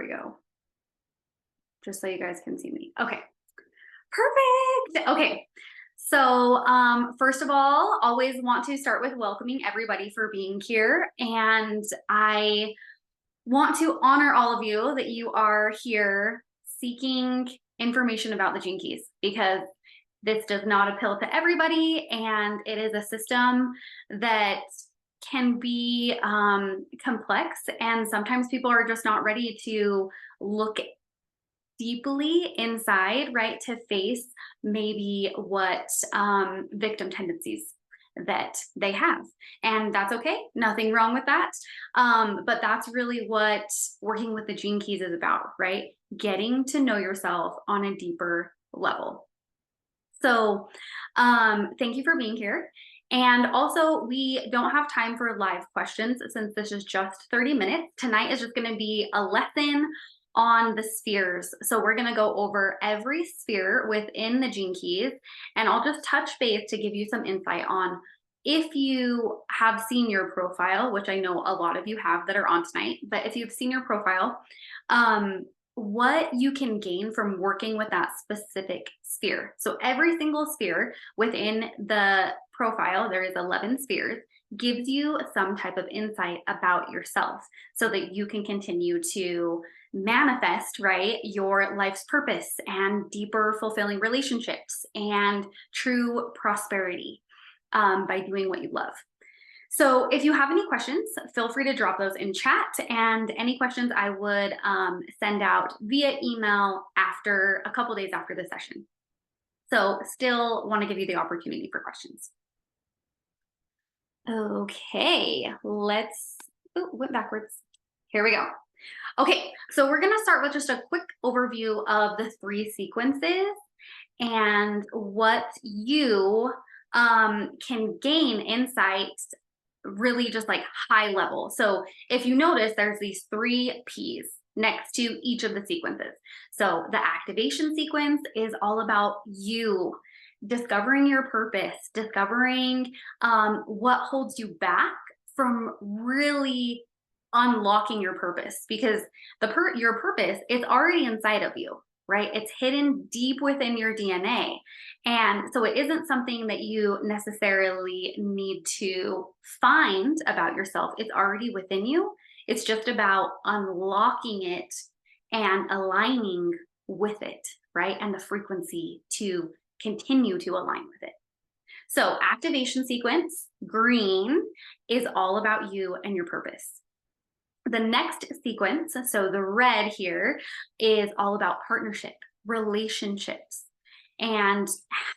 we go. Just so you guys can see me. Okay, perfect. Okay, so first of all, always want to start with welcoming everybody for being here. And I want to honor all of you that you are here seeking information about the Gene Keys, because this does not appeal to everybody, and it is a system that can be complex, and sometimes people are just not ready to look deeply inside, right, to face maybe what victim tendencies that they have. And that's okay, nothing wrong with that. But that's really what working with the Gene Keys is about, right? Getting to know yourself on a deeper level. So thank you for being here. And also, we don't have time for live questions since this is just 30 minutes. Tonight is just going to be a lesson on the spheres. So we're going to go over every sphere within the Gene Keys, and I'll just touch base to give you some insight on, if you have seen your profile, which I know a lot of you have that are on tonight, but if you've seen your profile, what you can gain from working with that specific sphere. So every single sphere within the profile, there is 11 spheres, gives you some type of insight about yourself so that you can continue to manifest, right, your life's purpose and deeper fulfilling relationships and true prosperity by doing what you love. So if you have any questions, feel free to drop those in chat, and any questions I would send out via email after a couple days after the session. So still want to give you the opportunity for questions. Okay, went backwards. Here we go. Okay, so we're going to start with just a quick overview of the 3 sequences and what you can gain insights, really just like high level. So if you notice, there's these 3 P's next to each of the sequences. So the activation sequence is all about you discovering your purpose, discovering what holds you back from really unlocking your purpose, because your purpose is already inside of you, right? It's hidden deep within your DNA. And so it isn't something that you necessarily need to find about yourself. It's already within you. It's just about unlocking it and aligning with it, right? And the frequency to continue to align with it. So activation sequence, green, is all about you and your purpose. The next sequence, so the red here, is all about partnership, relationships, and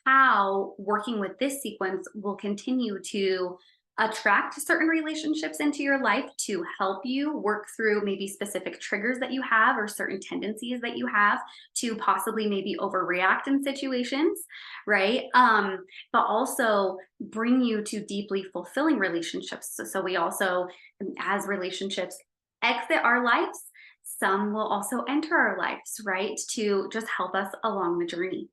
how working with this sequence will continue to attract certain relationships into your life to help you work through maybe specific triggers that you have or certain tendencies that you have to possibly maybe overreact in situations, right? But also bring you to deeply fulfilling relationships. So we also, as relationships exit our lives, some will also enter our lives, right, to just help us along the journey.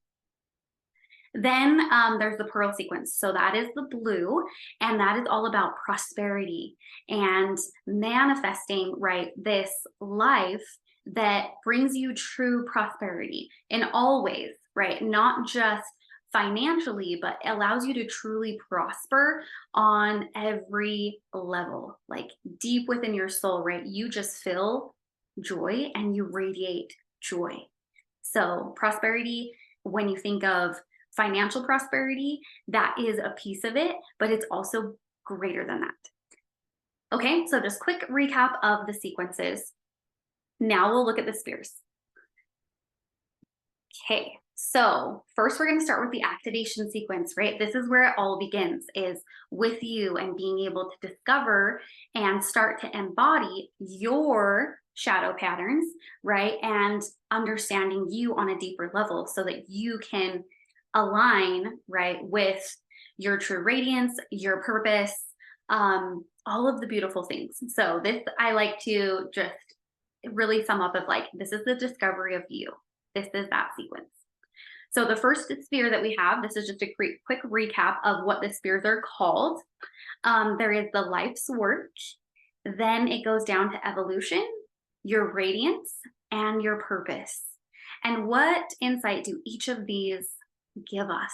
Then there's the pearl sequence. So that is the blue, and that is all about prosperity and manifesting, right, this life that brings you true prosperity in all ways, right? Not just financially, but allows you to truly prosper on every level, like deep within your soul, right? You just feel joy and you radiate joy. So prosperity, when you think of financial prosperity, that is a piece of it, but it's also greater than that. Okay, so just quick recap of the sequences. Now we'll look at the spheres. Okay, so first we're going to start with the activation sequence, right? This is where it all begins, is with you and being able to discover and start to embody your shadow patterns, right? And understanding you on a deeper level so that you can align, right, with your true radiance, your purpose, all of the beautiful things. So this, I like to just really sum up of like, this is the discovery of you. This is that sequence. So the first sphere that we have, this is just a quick recap of what the spheres are called. There is the life's work, then it goes down to evolution, your radiance, and your purpose. And what insight do each of these give us?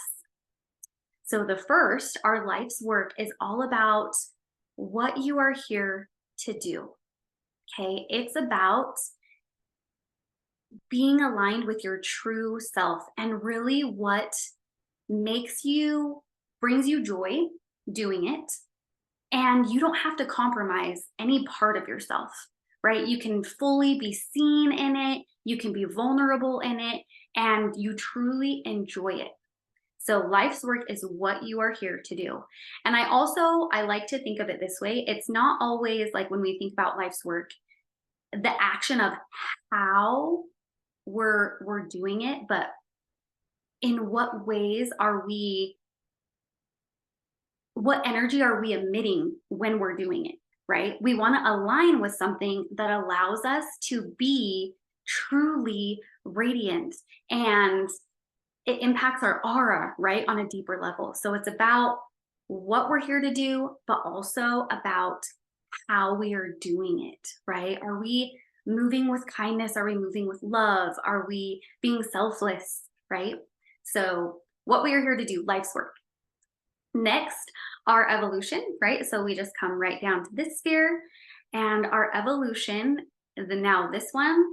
So the first, our life's work, is all about what you are here to do. Okay, it's about being aligned with your true self and really what brings you joy doing it. And you don't have to compromise any part of yourself, right? You can fully be seen in it, you can be vulnerable in it, and you truly enjoy it. So life's work is what you are here to do. And I like to think of it this way. It's not always like when we think about life's work, the action of how we're doing it, but in what ways what energy are we emitting when we're doing it, right? We want to align with something that allows us to be truly radiant, and it impacts our aura, right, on a deeper level. So it's about what we're here to do, but also about how we are doing it, right? Are we moving with kindness? Are we moving with love? Are we being selfless, right? So what we are here to do, life's work. Next, our evolution, right? So we just come right down to this sphere, and our evolution, now this one,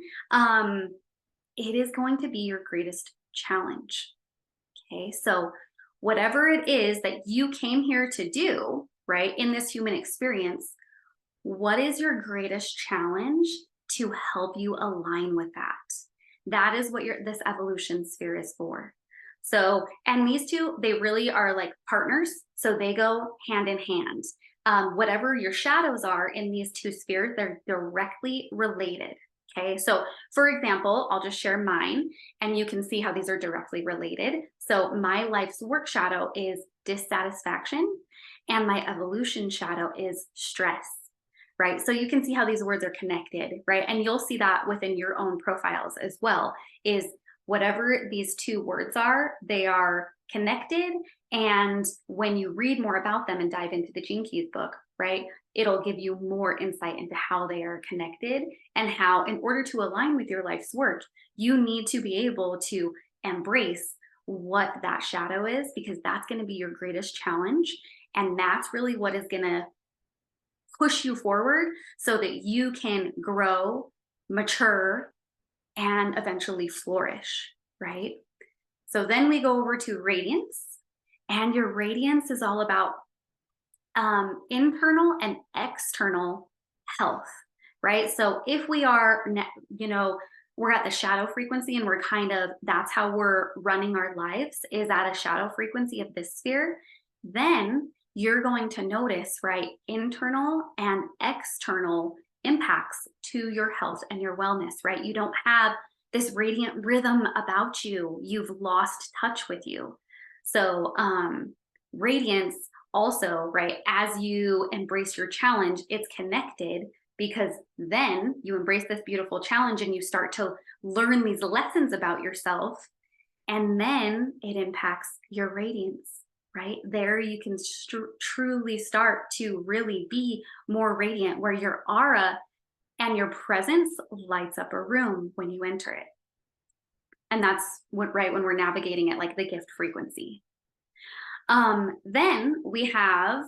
it is going to be your greatest challenge. Okay, so whatever it is that you came here to do, right, in this human experience, what is your greatest challenge to help you align with that? That is what this evolution sphere is for. So, and these two, they really are like partners. So they go hand in hand. Whatever your shadows are in these two spheres, they're directly related. Okay, so for example, I'll just share mine and you can see how these are directly related. So my life's work shadow is dissatisfaction, and my evolution shadow is stress, right? So you can see how these words are connected, right? And you'll see that within your own profiles as well, is whatever these two words are, they are connected. And when you read more about them and dive into the Gene Keys book, right, it'll give you more insight into how they are connected, and how, in order to align with your life's work, you need to be able to embrace what that shadow is, because that's going to be your greatest challenge. And that's really what is going to push you forward so that you can grow, mature, and eventually flourish, right? So then we go over to radiance, and your radiance is all about internal and external health, right? So if we are, we're at the shadow frequency, and we're that's how we're running our lives, is at a shadow frequency of this sphere, then you're going to notice, right, internal and external impacts to your health and your wellness, right? You don't have this radiant rhythm about you. You've lost touch with you. So radiance also, right, as you embrace your challenge, it's connected, because then you embrace this beautiful challenge and you start to learn these lessons about yourself, and then it impacts your radiance, right? There you can truly start to really be more radiant, where your aura and your presence lights up a room when you enter it. And that's right when we're navigating it, like the gift frequency. Then we have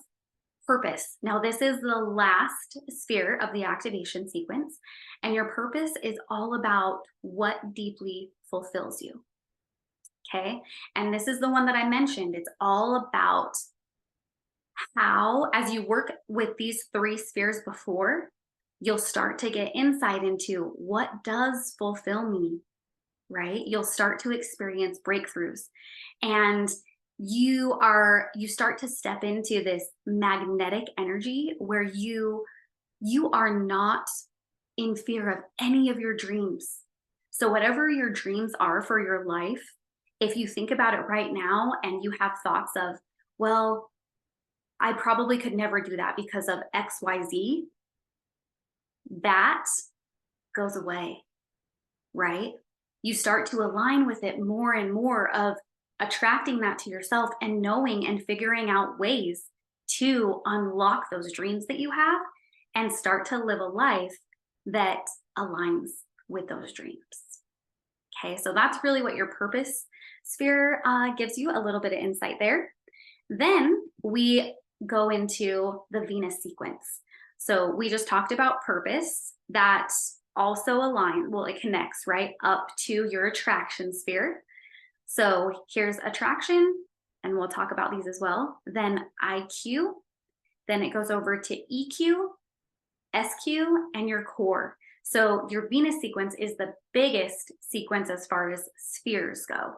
purpose. Now, this is the last sphere of the activation sequence, and your purpose is all about what deeply fulfills you. Okay, and this is the one that I mentioned. It's all about how, as you work with these three spheres before, you'll start to get insight into what does fulfill me, right? You'll start to experience breakthroughs, and you start to step into this magnetic energy where you are not in fear of any of your dreams. So whatever your dreams are for your life, if you think about it right now and you have thoughts of, well, I probably could never do that because of XYZ, that goes away, right? You start to align with it more and more, of attracting that to yourself and knowing and figuring out ways to unlock those dreams that you have and start to live a life that aligns with those dreams. Okay, so that's really what your purpose sphere gives you, a little bit of insight there. Then we go into the Venus sequence. So we just talked about purpose. That also aligns, well, it connects right up to your attraction sphere. So here's attraction, and we'll talk about these as well. Then IQ, then it goes over to EQ, SQ, and your core. So your Venus sequence is the biggest sequence as far as spheres go.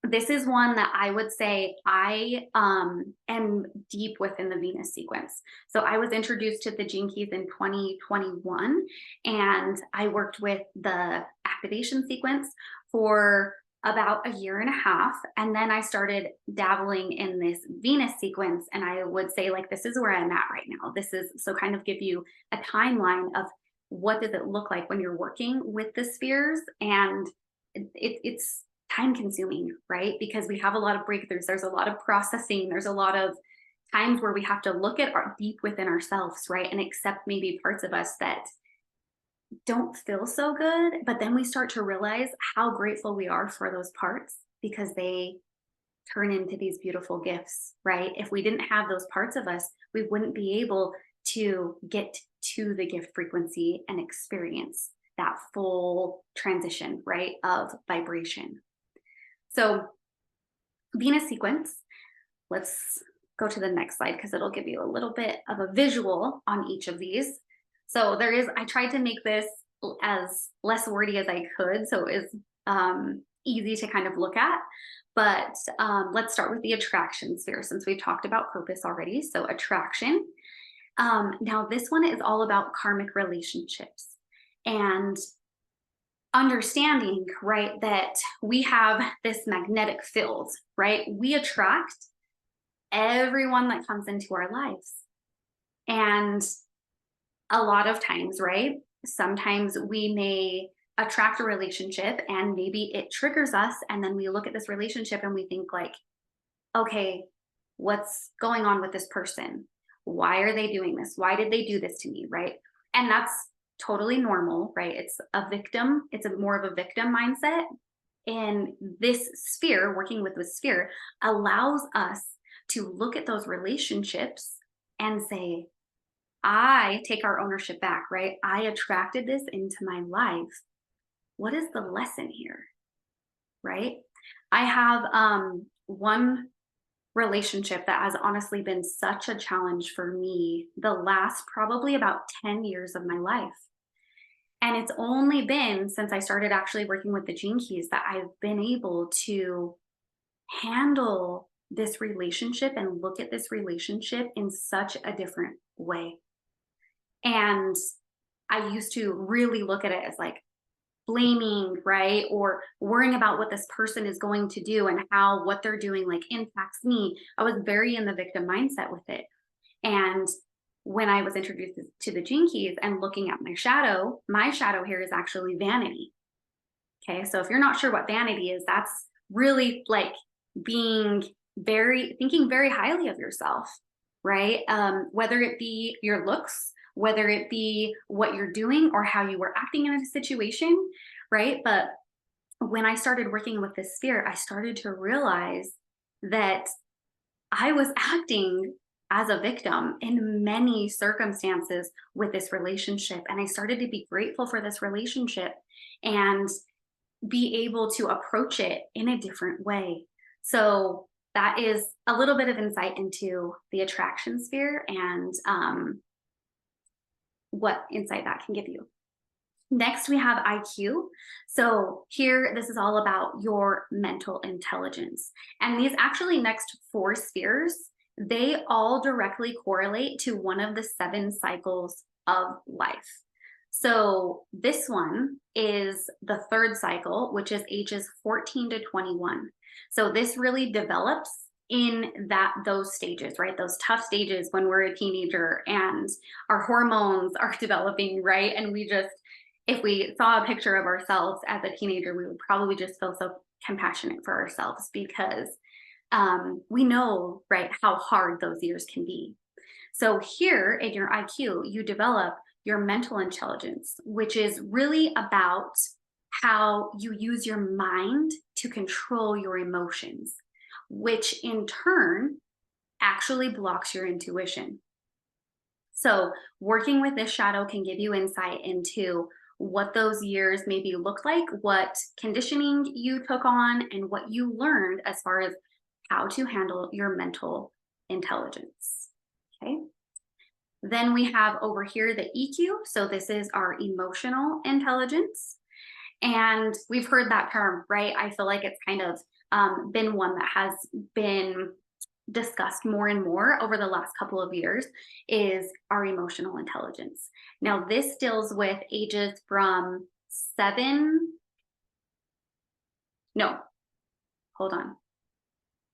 This is one that I would say I am deep within the Venus sequence. So I was introduced to the Gene Keys in 2021, and I worked with the activation sequence for about a year and a half. And then I started dabbling in this Venus sequence. And I would say, like, this is where I'm at right now. This is, so kind of give you a timeline of what does it look like when you're working with the spheres. And it's time consuming, right? Because we have a lot of breakthroughs. There's a lot of processing. There's a lot of times where we have to look at our deep within ourselves, right? And accept maybe parts of us that don't feel so good, but then we start to realize how grateful we are for those parts because they turn into these beautiful gifts, right? If we didn't have those parts of us, we wouldn't be able to get to the gift frequency and experience that full transition, right, of vibration. So Venus sequence, let's go to the next slide because it'll give you a little bit of a visual on each of these. So there is, I tried to make this as less wordy as I could, so it was easy to kind of look at. But let's start with the attraction sphere since we've talked about purpose already. So attraction. Now this one is all about karmic relationships and understanding, right, that we have this magnetic field, right? We attract everyone that comes into our lives. And a lot of times, right? Sometimes we may attract a relationship and maybe it triggers us. And then we look at this relationship and we think like, okay, what's going on with this person? Why are they doing this? Why did they do this to me? Right. And that's totally normal, right? It's a victim. It's more of a victim mindset. And this sphere, working with the sphere, allows us to look at those relationships and say, I take our ownership back, right? I attracted this into my life. What is the lesson here, right? I have one relationship that has honestly been such a challenge for me the last probably about 10 years of my life. And it's only been since I started actually working with the Gene Keys that I've been able to handle this relationship and look at this relationship in such a different way. And I used to really look at it as like blaming, right? Or worrying about what this person is going to do and how what they're doing like impacts me. I was very in the victim mindset with it. And when I was introduced to the Gene Keys and looking at my shadow here is actually vanity. Okay. So if you're not sure what vanity is, that's really like thinking very highly of yourself, right? Whether it be your looks, whether it be what you're doing or how you were acting in a situation, right? But when I started working with this sphere, I started to realize that I was acting as a victim in many circumstances with this relationship. And I started to be grateful for this relationship and be able to approach it in a different way. So that is a little bit of insight into the attraction sphere and what insight that can give you. Next, we have IQ. So here, this is all about your mental intelligence. And these actually next 4 spheres, they all directly correlate to one of the 7 cycles of life. So this one is the 3rd cycle, which is ages 14 to 21. So this really develops in those stages, right? Those tough stages when we're a teenager and our hormones are developing, right? And if we saw a picture of ourselves as a teenager, we would probably just feel so compassionate for ourselves because we know, right, how hard those years can be. So here in your IQ, you develop your mental intelligence, which is really about how you use your mind to control your emotions, which in turn actually blocks your intuition. So working with this shadow can give you insight into what those years maybe looked like, what conditioning you took on, and what you learned as far as how to handle your mental intelligence. Okay. Then we have over here the EQ. So this is our emotional intelligence. And we've heard that term, right? I feel like it's kind of been one that has been discussed more and more over the last couple of years, is our emotional intelligence. Now, this deals with ages from the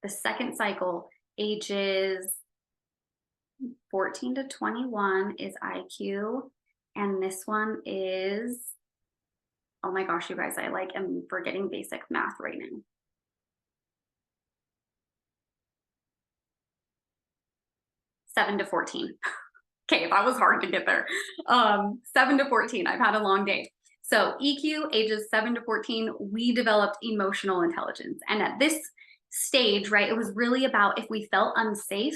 second cycle, ages 14 to 21 is IQ. And this one is, oh my gosh, you guys, I am forgetting basic math right now. 7 to 14. Okay, that was hard to get there. 7 to 14, I've had a long day. So EQ, ages 7 to 14, we developed emotional intelligence. And at this stage, right, it was really about if we felt unsafe,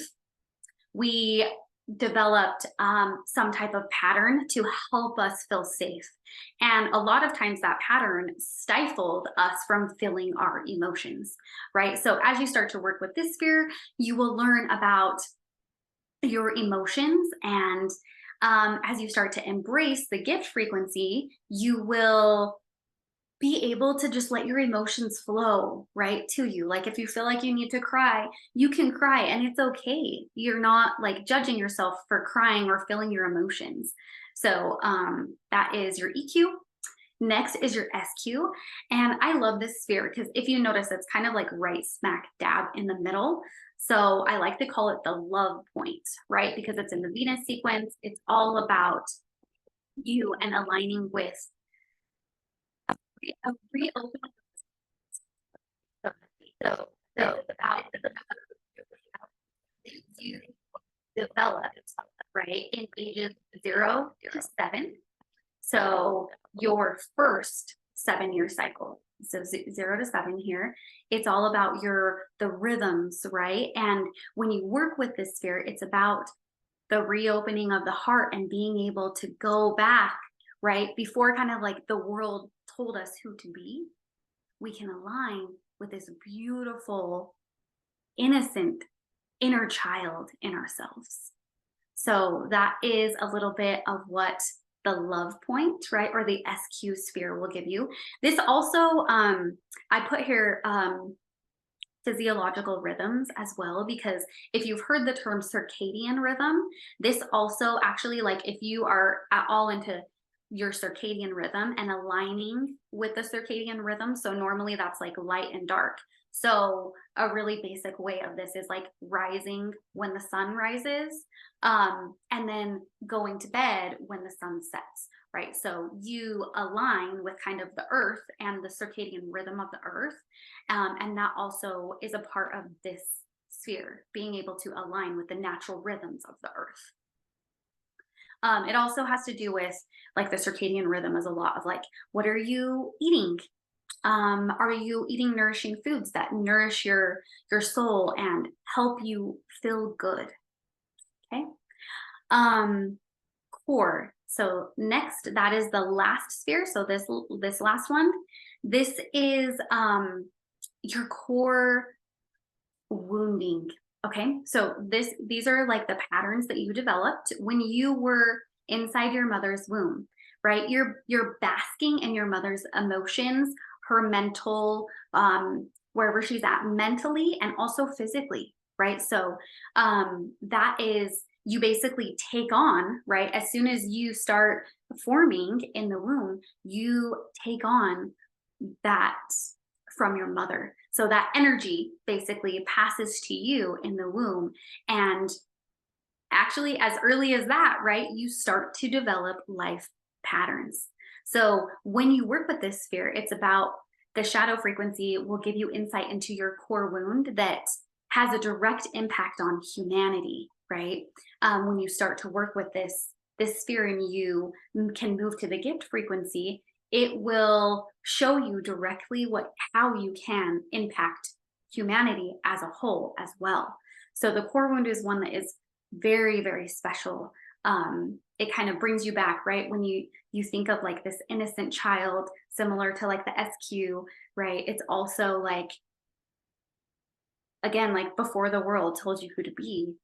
we developed some type of pattern to help us feel safe. And a lot of times that pattern stifled us from feeling our emotions, right? So as you start to work with this sphere, you will learn about your emotions, and as you start to embrace the gift frequency, you will be able to just let your emotions flow right to you. Like if you feel like you need to cry, you can cry, and it's okay. You're not like judging yourself for crying or feeling your emotions. So that is your EQ. Next is your SQ. And I love this sphere because if you notice, it's kind of like right smack dab in the middle. So I like to call it the love point, right? Because it's in the Venus sequence. It's all about you and aligning with a reopening. So about you develop, right, in ages 0 to 7. So your first 7-year cycle, so 0 to 7 here, it's all about the rhythms, right? And when you work with this sphere, it's about the reopening of the heart and being able to go back, right? Before kind of like the world told us who to be, we can align with this beautiful, innocent inner child in ourselves. So that is a little bit of what the love point, right, or the SQ sphere will give you. This also, I put here physiological rhythms as well, because if you've heard the term circadian rhythm, this also actually, like if you are at all into your circadian rhythm and aligning with the circadian rhythm, so normally that's like light and dark. So a really basic way of this is like rising when the sun rises, and then going to bed when the sun sets, right? So you align with kind of the earth and the circadian rhythm of the earth. And that also is a part of this sphere, being able to align with the natural rhythms of the earth. It also has to do with like the circadian rhythm is a lot of like, what are you eating? Are you eating nourishing foods that nourish your soul and help you feel good? Okay. Core. So next, that is the last sphere. So this last one, this is your core wounding. Okay. So these are like the patterns that you developed when you were inside your mother's womb, right? You're basking in your mother's emotions, her mental, wherever she's at mentally and also physically, right? So that is, you basically take on, right? As soon as you start forming in the womb, you take on that from your mother. So that energy basically passes to you in the womb. And actually, as early as that, right, you start to develop life patterns. So when you work with this sphere, it's about the shadow frequency will give you insight into your core wound that has a direct impact on humanity, right? When you start to work with this this sphere in you can move to the gift frequency, it will show you directly how you can impact humanity as a whole as well. So the core wound is one that is very, very special. It kind of brings you back, right? When you think of like this innocent child, similar to like the SQ, right? It's also like, again, like before the world told you who to be,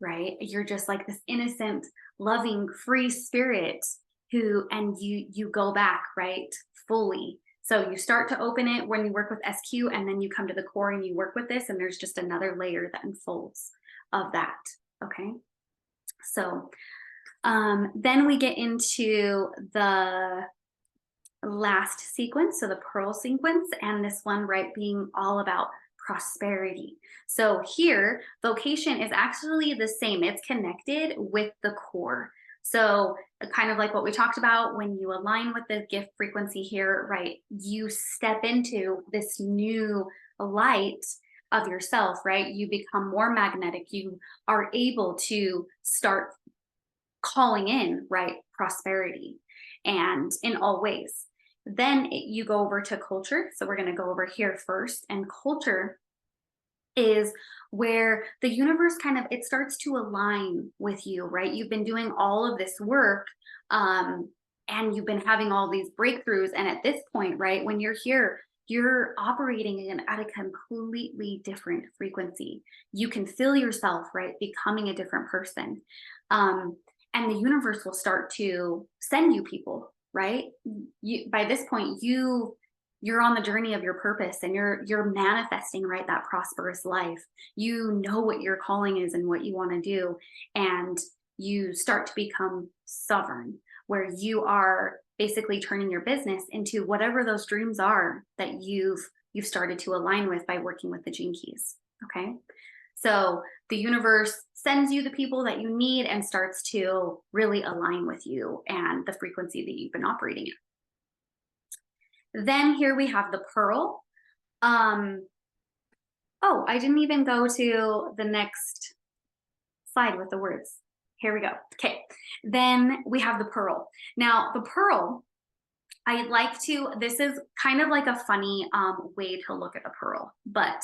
right? You're just like this innocent, loving, free spirit and you go back, right? Fully. So you start to open it when you work with SQ, and then you come to the core and you work with this, and there's just another layer that unfolds of that. Okay. So then we get into the last sequence, so the pearl sequence, and this one, right, being all about prosperity. So here, vocation is actually the same. It's connected with the core. So kind of like what we talked about, when you align with the gift frequency here, right, you step into this new light of yourself, right? You become more magnetic. You are able to start calling in, right, prosperity, and in all ways. Then you go over to culture. So we're going to go over here first. And culture is where the universe it starts to align with you, right? You've been doing all of this work, and you've been having all these breakthroughs. And at this point, right, when you're here, you're operating at a completely different frequency. You can feel yourself, right, becoming a different person. And the universe will start to send you people, right? By this point, you're on the journey of your purpose, and you're manifesting, right, that prosperous life. You know what your calling is and what you want to do, and you start to become sovereign, where you are basically turning your business into whatever those dreams are that you've started to align with by working with the Gene Keys. Okay. So the universe sends you the people that you need and starts to really align with you and the frequency that you've been operating in. Then here we have the pearl. Oh, I didn't even go to the next slide with the words. Here we go. Okay. Then we have the pearl. Now the pearl, this is kind of like a funny way to look at the pearl, but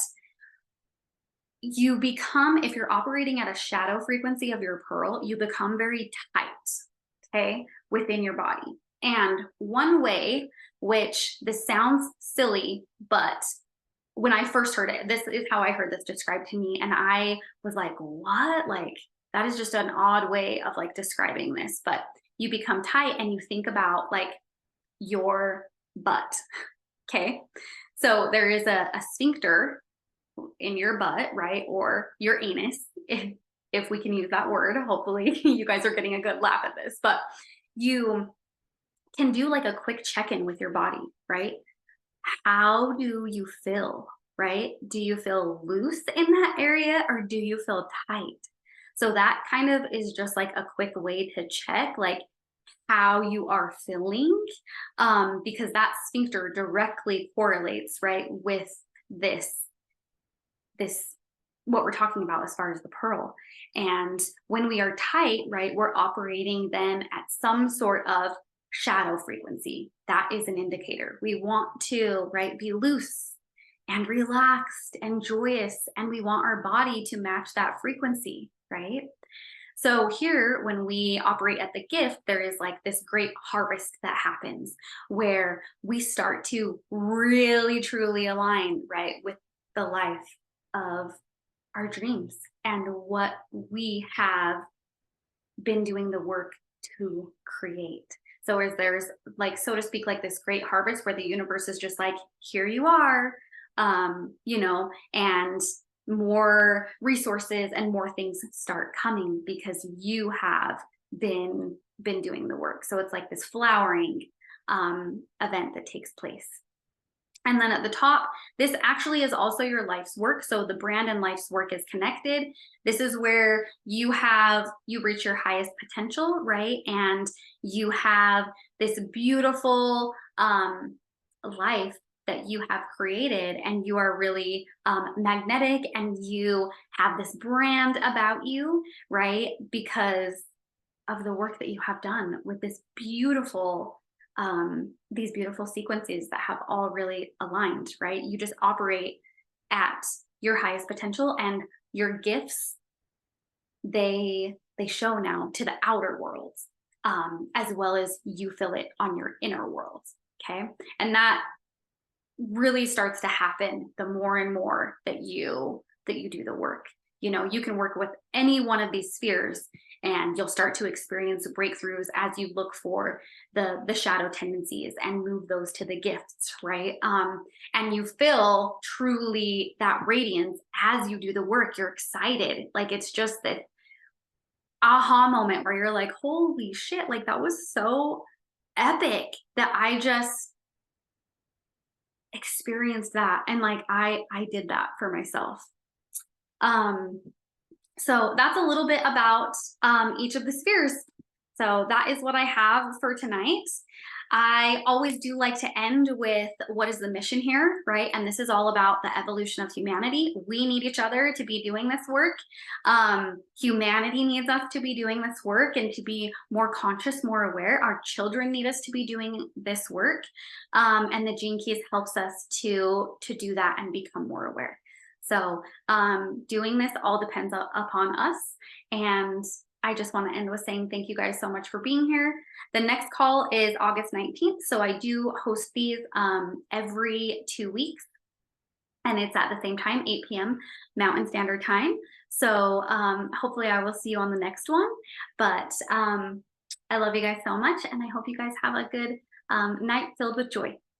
you become, if you're operating at a shadow frequency of your pearl, you become very tight, okay, within your body. And one way, which this sounds silly, but when I first heard it, this is how I heard this described to me. And I was like, what? Like, that is just an odd way of like describing this. But you become tight and you think about like your butt, okay? So there is a sphincter in your butt, right? Or your anus, if we can use that word. Hopefully you guys are getting a good laugh at this, but you can do like a quick check-in with your body, right? How do you feel, right? Do you feel loose in that area, or do you feel tight? So that kind of is just like a quick way to check like how you are feeling, because that sphincter directly correlates, right, with this what we're talking about as far as the pearl. And when we are tight, right, we're operating then at some sort of shadow frequency. That is an indicator. We want to, right, be loose and relaxed and joyous, and we want our body to match that frequency, right? So here, when we operate at the gift, there is like this great harvest that happens where we start to really, truly align, right, with the life of our dreams and what we have been doing the work to create. So as there's like, so to speak, like this great harvest where the universe is just like, here you are, you know, and more resources and more things start coming because you have been doing the work. So it's like this flowering event that takes place. And then at the top, this actually is also your life's work. So the brand and life's work is connected. This is where you reach your highest potential, right? And you have this beautiful life that you have created, and you are really magnetic, and you have this brand about you, right? Because of the work that you have done with these beautiful sequences that have all really aligned, right? You just operate at your highest potential, and your gifts, they show now to the outer world, as well as you feel it on your inner world. Okay. And that really starts to happen the more and more that you do the work. You know, you can work with any one of these spheres, and you'll start to experience breakthroughs as you look for the shadow tendencies and move those to the gifts, right? And you feel truly that radiance as you do the work. You're excited, like it's just this aha moment where you're like, holy shit, like that was so epic that I just experienced that, and like I did that for myself. So that's a little bit about each of the spheres. So that is what I have for tonight. I always do like to end with what is the mission here, right? And this is all about the evolution of humanity. We need each other to be doing this work. Humanity needs us to be doing this work and to be more conscious, more aware. Our children need us to be doing this work. And the Gene Keys helps us to do that and become more aware. So doing this all depends upon us. And I just want to end with saying thank you guys so much for being here. The next call is August 19th. So I do host these every 2 weeks. And it's at the same time, 8 p.m. Mountain Standard Time. So hopefully I will see you on the next one. But I love you guys so much. And I hope you guys have a good night filled with joy.